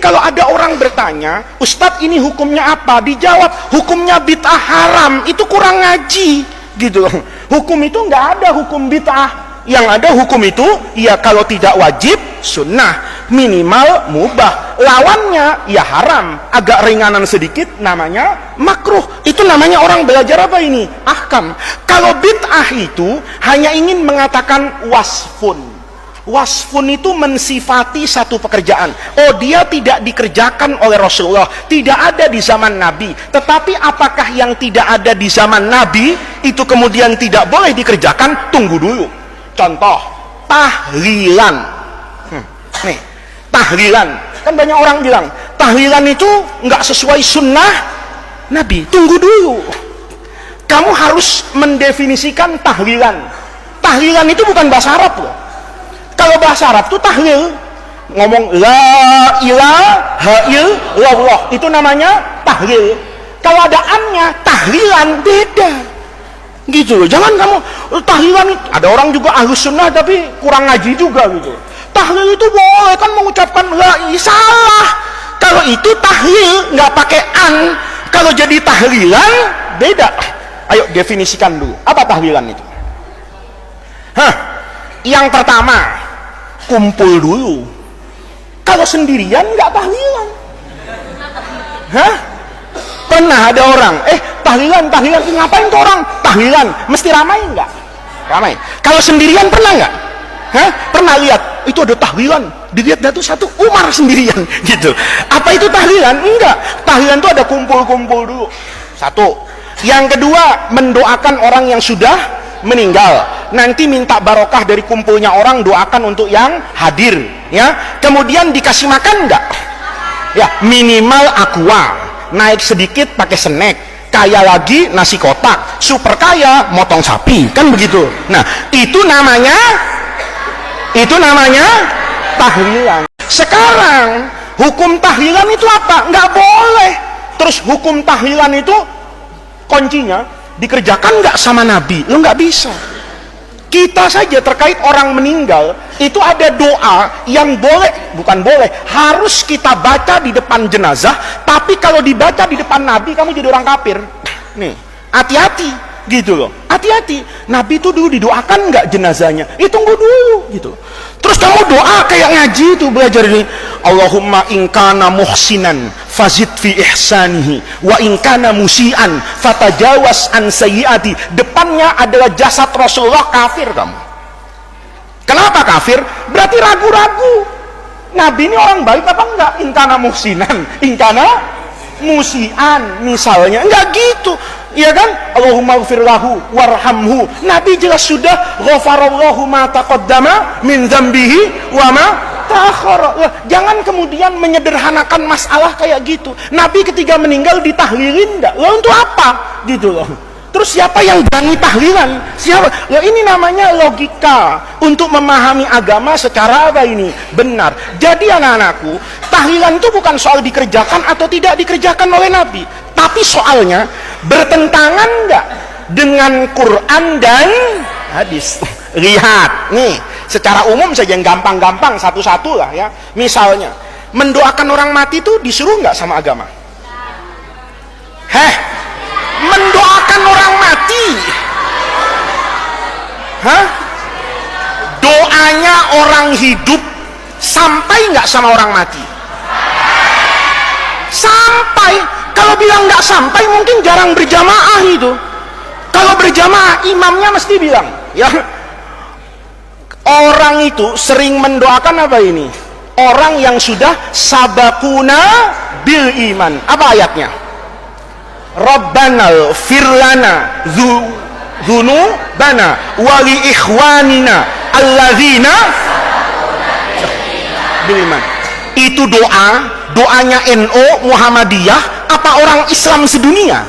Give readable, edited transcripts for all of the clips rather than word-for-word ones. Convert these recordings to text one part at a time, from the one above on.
kalau ada orang bertanya, Ustadz ini hukumnya apa? Dijawab, hukumnya bid'ah haram. Itu kurang ngaji gitu. Hukum itu nggak ada hukum bid'ah. Yang ada hukum itu, ya kalau tidak wajib, sunnah, minimal mubah. Lawannya, ya haram. Agak ringanan sedikit, namanya makruh. Itu namanya orang belajar apa ini? Ahkam. Kalau bid'ah itu hanya ingin mengatakan wasfun. Wasfun itu mensifati satu pekerjaan. Oh, dia tidak dikerjakan oleh Rasulullah, tidak ada di zaman Nabi. Tetapi apakah yang tidak ada di zaman Nabi itu kemudian tidak boleh dikerjakan? Tunggu dulu. Contoh, tahlilan. Nih, tahlilan. Kan banyak orang bilang, tahlilan itu nggak sesuai sunnah Nabi. Tunggu dulu. Kamu harus mendefinisikan tahlilan. Tahlilan itu bukan bahasa Arab loh. Kalau bahasa Arab itu tahlil. Ngomong la ilaha illallah. Itu namanya tahlil. Kalau ada annya, tahlilan beda. Gitu loh. Jangan kamu tahlilan, ada orang juga ahlus sunnah tapi kurang ngaji juga gitu. Tahlil itu boleh kan mengucapkan la ilaha, salah. Kalau itu tahlil nggak pakai an. Kalau jadi tahlilan beda. Ayo definisikan dulu. Apa tahlilan itu? Yang pertama, kumpul dulu. Kalau sendirian nggak tahlilan. Pernah ada orang, tahlilan, ngapain tuh orang? Tahlilan, mesti ramai nggak? Ramai. Kalau sendirian pernah nggak? Pernah lihat, itu ada tahlilan, dilihat tuh satu Umar sendirian, gitu. Apa itu tahlilan? Enggak. Tahlilan itu ada kumpul-kumpul dulu. Satu. Yang kedua, mendoakan orang yang sudah meninggal. Nanti minta barokah dari kumpulnya orang, doakan untuk yang hadir. Ya. Kemudian dikasih makan nggak? Ya, minimal aqua. Naik sedikit pakai snack, kaya lagi nasi kotak, super kaya motong sapi, kan begitu. Nah, itu namanya tahlilan. Sekarang hukum tahlilan itu apa? Nggak boleh. Terus hukum tahlilan itu kuncinya dikerjakan nggak sama Nabi? Lo nggak bisa. Kita saja terkait orang meninggal itu ada doa yang harus kita baca di depan jenazah. Tapi kalau dibaca di depan Nabi, kamu jadi orang kafir. Nih, hati-hati gitu loh. Hati-hati. Nabi itu dulu didoakan nggak jenazahnya? Tunggu dulu gitu. Terus kamu doa kayak ngaji itu, belajar ini. Allahumma inkana muhsinan fazid fi ihsanihi wa inkana musian fatajawas an sayyiati. Depannya adalah jasad Rasulullah, kafir kamu. Kenapa kafir? Berarti ragu-ragu. Nabi ini orang baik apa enggak? Inkana muhsinan, inkana musian misalnya. Enggak gitu. Iya kan? Allahumma gfir lahu warhamhu. Nabi jelas sudah ghafarallahu ma taqaddama min dzambihi wa ma ta'akhkhara. Jangan kemudian menyederhanakan masalah kayak gitu. Nabi ketika meninggal ditahlilin enggak? Lah untuk apa? Gitu loh. Terus siapa yang berani tahlilan? Siapa? Ya ini namanya logika untuk memahami agama secara apa ini? Benar. Jadi anak-anakku, tahlilan itu bukan soal dikerjakan atau tidak dikerjakan oleh Nabi, tapi soalnya bertentangan enggak dengan Quran dan hadis. Lihat nih, secara umum saja yang gampang-gampang satu-satu lah ya. Misalnya, mendoakan orang mati itu disuruh enggak sama agama? Mendoakan orang mati, doanya orang hidup sampai nggak sama orang mati? Sampai. Kalau bilang nggak sampai, mungkin jarang berjamaah itu. Kalau berjamaah, imamnya mesti bilang, ya. Orang itu sering mendoakan apa ini? Orang yang sudah sabakuna bil iman. Apa ayatnya? Rabbana firlana dzunubana wa li ikhwanina alladzina bil iman. Itu doanya NU Muhammadiyah apa orang Islam sedunia?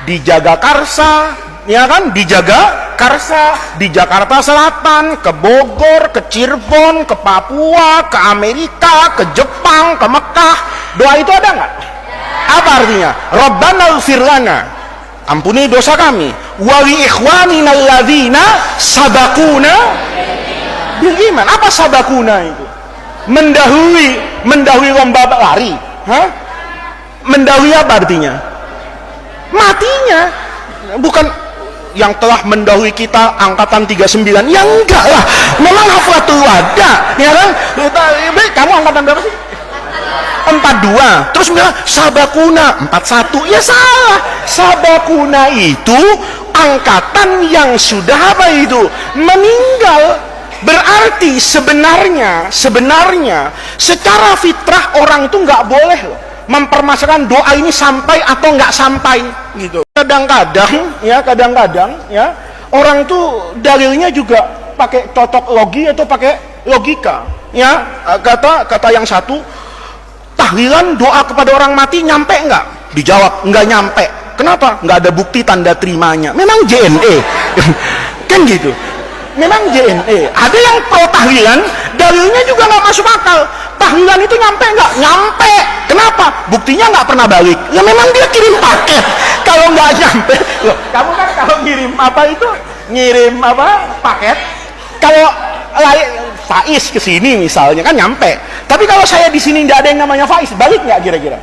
Dijaga Karsa, ya kan? Dijaga Karsa di Jakarta Selatan, ke Bogor, ke Cirebon, ke Papua, ke Amerika, ke Jepang, ke Mekah. Doa itu ada nggak? Apa artinya? Rabbana ighfir lana, ampuni dosa kami, wa li ikhwanina alladzina sabaquna bil iman. Apa sabaquna itu? mendahului lomba lari. Hah? Mendahului apa artinya? Matinya. Bukan yang telah mendahului kita angkatan 39. Ya enggak lah, memang haflatul wada, ya kan? Kamu angkatan berapa sih? 42. Terus bilang sabakuna 41. Ya salah. Sabakuna itu angkatan yang sudah apa itu? Meninggal. Berarti sebenarnya secara fitrah orang itu nggak boleh loh mempermasalahkan doa ini sampai atau nggak sampai gitu. Kadang-kadang ya orang tuh dalilnya juga pakai cocok logi atau pakai logika ya. Kata yang satu, tahlilan doa kepada orang mati nyampe nggak? Dijawab nggak nyampe. Kenapa? Nggak ada bukti tanda terimanya. Memang JNE kan gitu. Memang JNE. Ada yang pro tahlilan, dalilnya juga nggak masuk akal. Tahlilan itu nyampe nggak? Nyampe. Kenapa? Buktinya nggak pernah balik. Ya memang dia kirim paket. Kalau nggak nyampe, loh, kamu kan kalau ngirim apa itu? Ngirim apa? Paket. Kalau Faiz ke sini misalnya kan nyampe. Tapi kalau saya di sini nggak ada yang namanya Faiz, balik nggak kira-kira?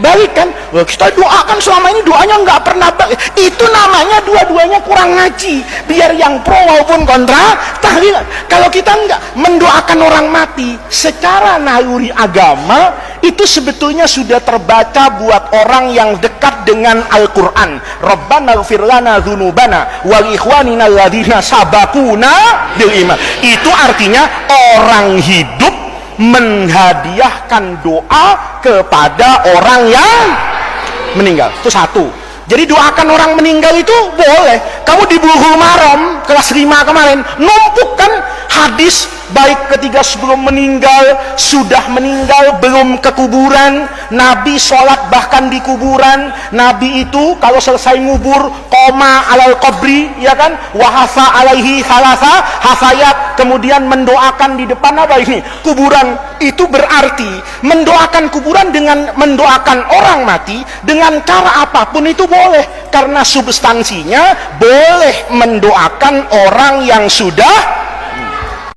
Balik kan? Wah, kita doakan selama ini doanya nggak pernah balik. Itu namanya dua-duanya kurang ngaji. Biar yang pro maupun kontra tahlilan. Kalau kita nggak mendoakan orang mati secara naluri agama, itu sebetulnya sudah terbaca buat orang yang dekat dengan Al-Quran. Rabbana ighfir lana dzunubana wal ikhwanina alladzina sabaquna bil iman. Itu artinya orang hidup menghadiahkan doa kepada orang yang meninggal. Itu satu. Jadi doakan orang meninggal itu boleh. Kamu di Bulughul Maram kelas 5 kemarin numpuk kan hadis baik ketika sebelum meninggal, sudah meninggal, belum ke kuburan, Nabi sholat bahkan di kuburan. Nabi itu kalau selesai ngubur koma alal qabri, ya kan, wahafa alaihi halasa hafayat, kemudian mendoakan di depan apa ini? Kuburan. Itu berarti mendoakan kuburan dengan mendoakan orang mati dengan cara apapun itu boleh, karena substansinya boleh mendoakan orang yang sudah